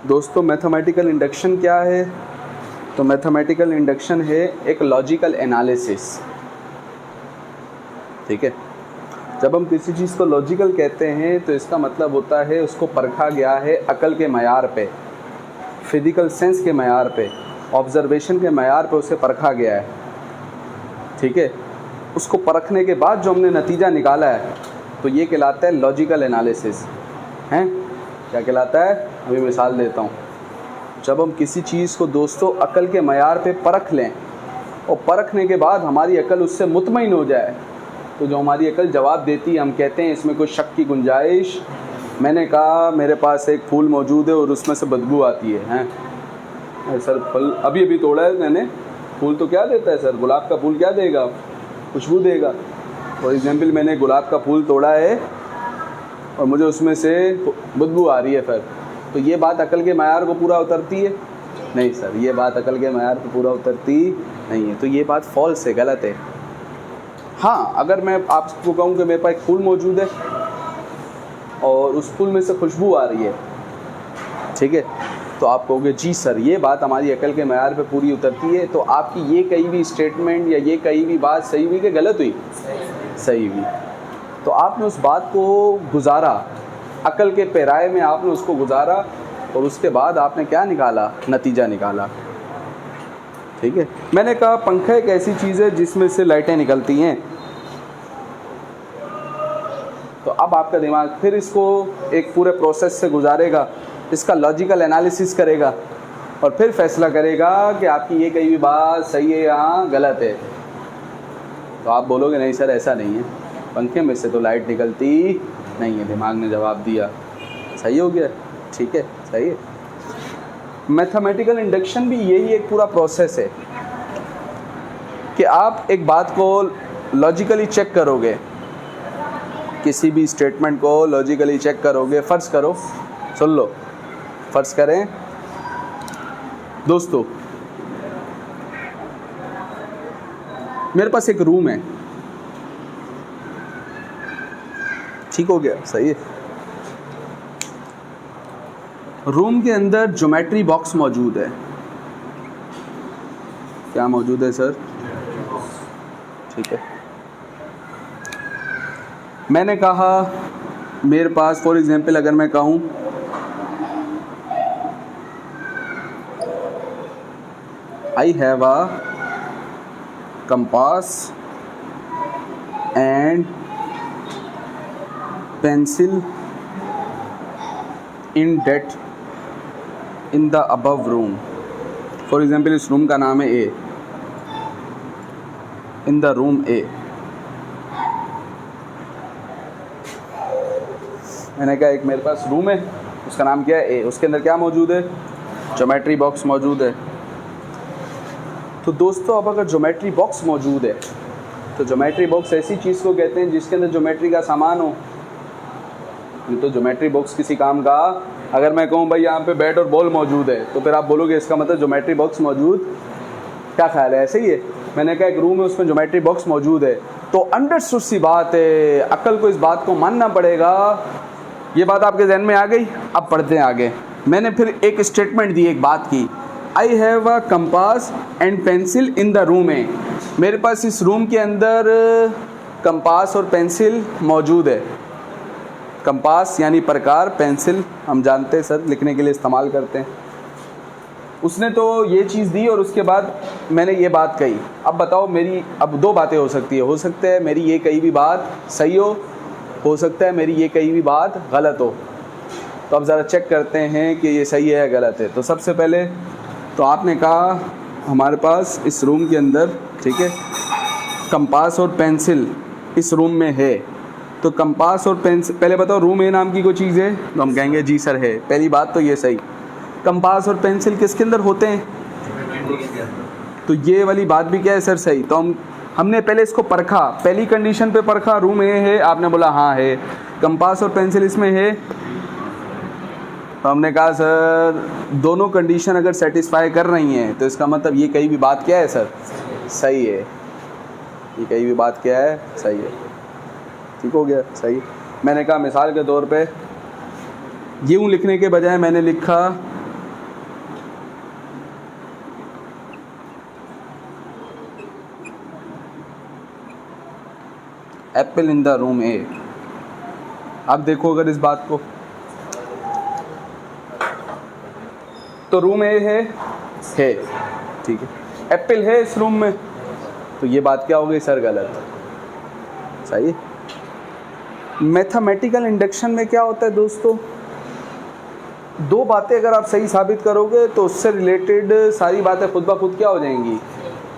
दोस्तों mathematical induction क्या है? तो मैथमेटिकल इंडक्शन है एक लॉजिकल एनालिसिस। ठीक है, जब हम किसी चीज़ को लॉजिकल कहते हैं तो इसका मतलब होता है उसको परखा गया है अकल के मयार पे, फिजिकल सेंस के मयार पे, ऑब्जर्वेशन के मयार पे उसे परखा गया है। ठीक है, उसको परखने के बाद जो हमने नतीजा निकाला है तो ये कहलाता है लॉजिकल एनालिसिस। हैं, क्या कहलाता है? अभी मिसाल देता हूँ। जब हम किसी चीज़ को दोस्तों अकल के मयार पे परख लें और परखने के बाद हमारी अकल उससे मुतमईन हो जाए तो जो हमारी अकल जवाब देती है हम कहते हैं इसमें कोई शक की गुंजाइश। मैंने कहा मेरे पास एक फूल मौजूद है और उसमें से बदबू आती है। हैं सर, फल अभी अभी तोड़ा है मैंने, फूल तो क्या देता है सर? गुलाब का फूल क्या देगा? खुशबू देगा। फॉर एग्जाम्पल मैंने गुलाब का फूल तोड़ा है और मुझे उसमें से बदबू आ रही है फिर, तो ये बात अकल के मयार को पूरा उतरती है? नहीं सर, ये बात अकल के मयार को पूरा उतरती नहीं है। तो ये बात फॉल्स है, गलत है। हाँ, अगर मैं आपको कहूँ कि मेरे पास एक फूल मौजूद है और उस फूल में से खुशबू आ रही है, ठीक है, तो आप कहोगे जी सर ये बात हमारी अकल के मयार पे पूरी उतरती है। तो आपकी ये कही हुई स्टेटमेंट या ये कही हुई बात सही हुई कि गलत हुई? सही हुई। तो आपने उस बात को गुजारा, अकल के पैराए में आपने उसको गुजारा और उसके बाद आपने क्या निकाला? नतीजा निकाला। ठीक है, मैंने कहा पंखा एक ऐसी चीज़ है जिसमें से लाइटें निकलती हैं। तो अब आपका दिमाग फिर इसको एक पूरे प्रोसेस से गुजारेगा, इसका लॉजिकल एनालिसिस करेगा और फिर फैसला करेगा कि आपकी ये कही हुई बात सही है या गलत है। तो आप बोलोगे नहीं सर ऐसा नहीं है, पंखे में से तो लाइट निकलती नहीं है। दिमाग ने जवाब दिया, सही हो गया। ठीक है, सही है। मैथमेटिकल इंडक्शन भी यही एक पूरा प्रोसेस है कि आप एक बात को लॉजिकली चेक करोगे, किसी भी स्टेटमेंट को लॉजिकली चेक करोगे। फ़र्ज़ करो, सुन लो, फ़र्ज़ करें दोस्तों मेरे पास एक रूम है, ठीक हो गया, सही है। रूम के अंदर ज्योमेट्री बॉक्स मौजूद है। क्या मौजूद है सर? ठीक है, मैंने कहा मेरे पास फॉर एग्जांपल अगर मैं कहूँ I have a compass and pencil in the above room. For example इस रूम का नाम है ए, इन द रूम ए। मैंने कहा एक मेरे पास रूम है, उसका नाम क्या है? ए। उसके अंदर क्या मौजूद है? ज्योमेट्री बॉक्स मौजूद है। तो दोस्तों अब अगर ज्योमेट्री बॉक्स मौजूद है तो ज्योमेट्री बॉक्स ऐसी चीज़ को कहते हैं जिसके अंदर ज्योमेट्री का सामान हो। ये तो ज्योमेट्री बॉक्स किसी काम का, अगर मैं कहूँ भाई यहाँ पे बैट और बॉल मौजूद है तो फिर आप बोलोगे इसका मतलब ज्योमेट्री बॉक्स मौजूद। क्या ख्याल है, ऐसे ही है? मैंने कहा एक रूम है उसमें ज्योमेट्री बॉक्स मौजूद है, तो अंडरस्टूड सी बात है, अक्ल को इस बात को मानना पड़ेगा। ये बात आपके जहन में आ गई? अब पढ़ते हैं आगे। मैंने फिर एक स्टेटमेंट दी एक बात की, I have a compass and pencil in the room है। मेरे पास इस रूम के अंदर कंपास और पेंसिल मौजूद है। कंपास यानी प्रकार, पेंसिल हम जानते हैं सर लिखने के लिए इस्तेमाल करते हैं। उसने तो ये चीज़ दी और उसके बाद मैंने ये बात कही। अब बताओ मेरी, अब दो बातें हो सकती है, हो सकता है मेरी ये कही हुई बात सही हो सकता है मेरी ये कही हुई बात गलत हो। तो अब ज़रा चेक करते हैं कि ये सही है या गलत है। तो सबसे पहले तो आपने कहा हमारे पास इस रूम के अंदर, ठीक है, कंपास और पेंसिल इस रूम में है। तो कंपास और पेंसिल, पहले बताओ रूम ए नाम की कोई चीज़ है? तो हम कहेंगे जी सर है। पहली बात तो ये सही। कंपास और पेंसिल किसके अंदर होते हैं? तो ये वाली बात भी क्या है सर? सही। तो हमने पहले इसको परखा, पहली कंडीशन पे परखा, रूम ए है, आपने बोला हाँ है। कंपास और पेंसिल इसमें है, तो हमने कहा सर दोनों कंडीशन अगर सेटिस्फाई कर रही हैं तो इसका मतलब ये कही भी बात क्या है सर? सही है। ये कही भी बात क्या है? सही है। ठीक हो गया, सही। मैंने कहा मिसाल के तौर पे यूँ लिखने के बजाय मैंने लिखा एप्पल इन द रूम ए। अब देखो अगर इस बात को, तो रूम ए है ठीक है, एप्पल है इस रूम में, तो ये बात क्या हो गई सर? गलत। सही। मैथमेटिकल इंडक्शन में क्या होता है दोस्तों, दो बातें अगर आप सही साबित करोगे तो उससे रिलेटेड सारी बातें खुद ब खुद क्या हो जाएंगी?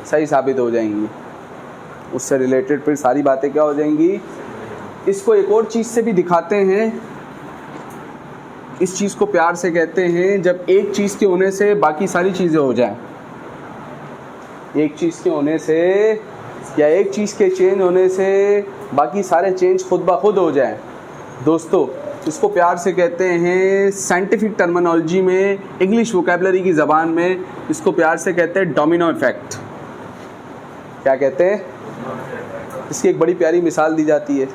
सही साबित हो जाएंगी। उससे रिलेटेड फिर सारी बातें क्या हो जाएंगी? इसको एक और चीज़ से भी दिखाते हैं, इस चीज़ को प्यार से कहते हैं जब एक चीज़ के होने से बाकी सारी चीज़ें हो जाएं। एक चीज़ के होने से या एक चीज़ के चेंज होने से बाकी सारे चेंज खुद ब खुद हो जाएं। दोस्तों इसको प्यार से कहते हैं, साइंटिफिक टर्मिनोलॉजी में, इंग्लिश वोकैबुलरी की ज़बान में इसको प्यार से कहते हैं डोमिनो इफ़ेक्ट। क्या कहते हैं? इसकी एक बड़ी प्यारी मिसाल दी जाती है,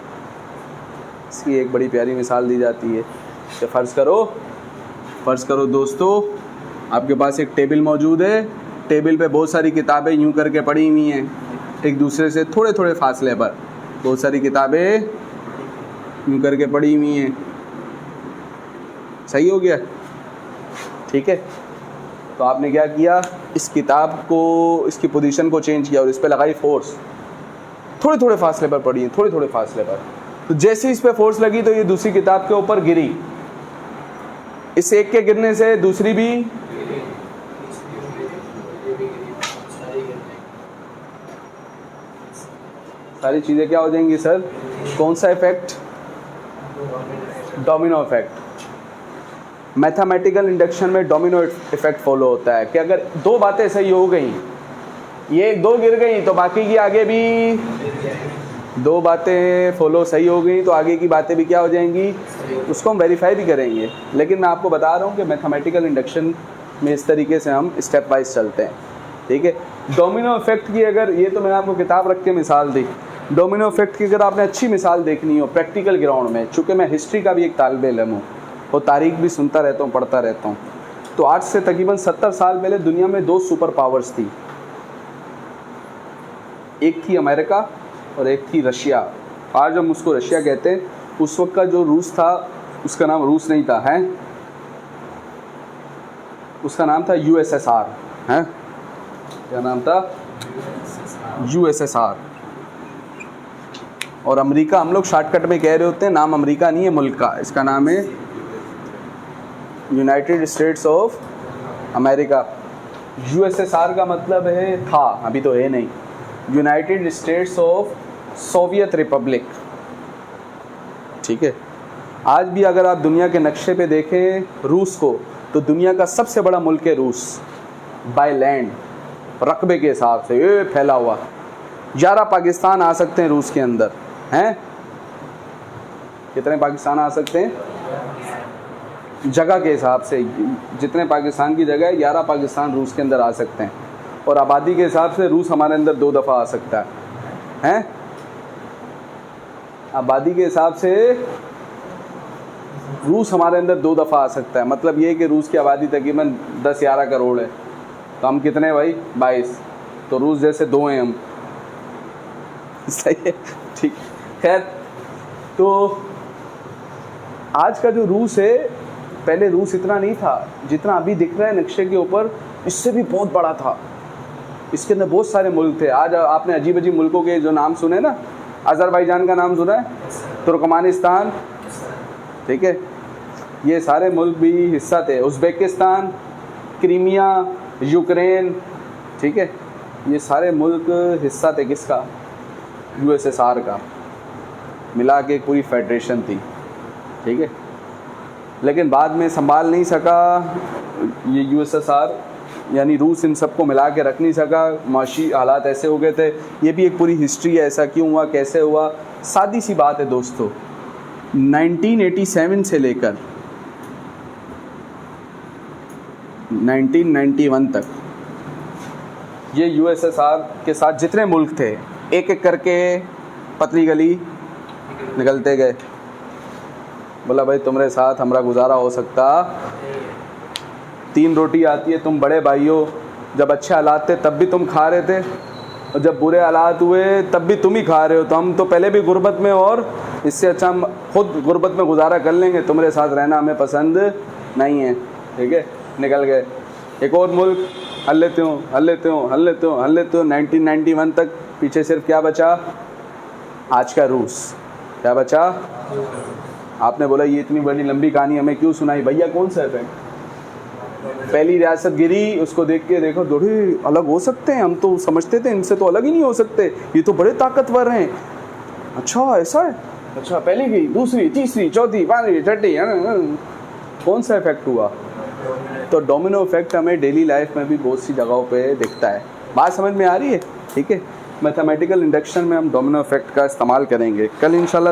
इसकी एक बड़ी प्यारी मिसाल दी जाती है कि फ़र्ज़ करो दोस्तों, आपके पास एक टेबल मौजूद है, टेबल पे बहुत सारी किताबें यूं करके पड़ी हुई हैं, एक दूसरे से थोड़े थोड़े फासले पर बहुत सारी किताबें यूं करके पड़ी हुई हैं। सही हो गया? ठीक है। तो आपने क्या किया, इस किताब को, इसकी पोजीशन को चेंज किया और इस पर लगाई फोर्स। थोड़े थोड़े फासले पर पड़ी है, थोड़े थोड़े फासले पर। तो जैसे इस पर फोर्स लगी तो ये दूसरी किताब के ऊपर गिरी। इस एक के गिरने से दूसरी भी, सारी चीज़ें क्या हो जाएंगी सर? कौन सा effect? Domino effect. Mathematical induction में डोमिनो इफेक्ट फॉलो होता है कि अगर दो बातें सही हो गई, ये दो गिर गई तो बाकी की आगे भी, दो बातें फॉलो सही हो गई तो आगे की बातें भी क्या हो जाएंगी? उसको हम वेरीफाई भी करेंगे। लेकिन मैं आपको बता रहा हूँ कि मैथमेटिकल इंडक्शन में इस तरीके से हम स्टेप वाइज चलते हैं। ठीक है। डोमिनो इफेक्ट की अगर, ये तो मैंने आपको किताब रख के मिसाल दी, डोमिनो इफेक्ट की अगर आपने अच्छी मिसाल देखनी हो प्रैक्टिकल ग्राउंड में, चूँकि मैं हिस्ट्री का भी एक तालिब इल्म हूँ और तारीख भी सुनता रहता हूँ, पढ़ता रहता हूँ, तो आज से तकरीबन 70 साल पहले दुनिया में दो सुपर पावर्स थी, एक थी अमेरिका और एक थी रशिया। आज हम उसको रशिया कहते हैं, उस वक्त का जो रूस था उसका नाम रूस नहीं था, है उसका नाम था यूएसएसआर। हैं, क्या नाम था? यूएसएसआर। और अमेरिका हम लोग शॉर्टकट में कह रहे होते हैं, नाम अमेरिका नहीं है मुल्क का, इसका नाम है United states of America. USSR का मतलब है था, अभी तो है नहीं, United states of Soviet Republic. ठीक है। आज भी अगर आप दुनिया के नक्शे पे देखें रूस को, तो दुनिया का सबसे बड़ा मुल्क है रूस, बाय लैंड, रकबे के हिसाब से ये फैला हुआ। 11 पाकिस्तान आ सकते हैं रूस के अंदर, हैं? कितने पाकिस्तान आ सकते हैं? जगह के हिसाब से, जितने पाकिस्तान की जगह है 11 पाकिस्तान रूस के अंदर आ सकते हैं। और आबादी के हिसाब से रूस हमारे अंदर 2 दफ़ा आ सकता है, हैं? आबादी के हिसाब से रूस हमारे अंदर 2 दफ़ा आ सकता है। मतलब ये कि रूस की आबादी तकरीबन 10-11 करोड़ है, तो हम कितने भाई? 22, तो रूस जैसे 2 हैं हम। सही है, ठीक। खैर, तो आज का जो रूस है, पहले रूस इतना नहीं था जितना अभी दिख रहा है नक्शे के ऊपर, इससे भी बहुत बड़ा था। इसके अंदर बहुत सारे मुल्क थे। आज आपने अजीब अजीब मुल्कों के जो नाम सुने ना, अज़रबैजान का नाम सुना है, तुर्कमानिस्तान, ठीक है, ये सारे मुल्क भी हिस्सा थे। उज़्बेकिस्तान, क्रीमिया, यूक्रेन, ठीक है, ये सारे मुल्क हिस्सा थे किसका? यूएसएसआर का, मिला के पूरी फेडरेशन थी। ठीक है। लेकिन बाद में संभाल नहीं सका ये यूएसएसआर, यानी रूस इन सबको मिला के रख नहीं सका, माशी हालात ऐसे हो गए थे। ये भी एक पूरी हिस्ट्री है, ऐसा क्यों हुआ, कैसे हुआ। सादी सी बात है दोस्तों, 1987 से लेकर 1991 तक ये यूएसएसआर के साथ जितने मुल्क थे, एक एक करके पतली गली निकलते गए। बोला भाई तुम्हारे साथ हमारा गुजारा हो सकता, 3 रोटी आती है, तुम बड़े भाई हो, जब अच्छे हालात थे तब भी तुम खा रहे थे, और जब बुरे हालात हुए तब भी तुम ही खा रहे हो, तो हम तो पहले भी गुर्बत में, और इससे अच्छा हम खुद गुर्बत में गुजारा कर लेंगे, तुम्हारे साथ रहना हमें पसंद नहीं है। ठीक है, निकल गए। एक और मुल्क, हल लेते हो 1991 तक पीछे सिर्फ क्या बचा, आज का रूस। क्या बचा? आपने बोला ये इतनी बड़ी लंबी कहानी हमें क्यों सुनाई भैया, कौन सा इफेक्ट? पहली रियासत गिरी, उसको देख के देखो थोड़ी अलग हो सकते हैं, हम तो समझते थे इनसे तो अलग ही नहीं हो सकते, ये तो बड़े ताकतवर हैं। अच्छा ऐसा है, अच्छा पहली गई, दूसरी, तीसरी, चौथी, पांचवी, छठी, कौन सा इफेक्ट हुआ? तो डोमिनो इफेक्ट हमें डेली लाइफ में भी बहुत सी जगहों पे दिखता है। बात समझ में आ रही है? ठीक है, मैथमेटिकल इंडक्शन में हम डोमिनो इफेक्ट का इस्तेमाल करेंगे कल इंशाल्लाह।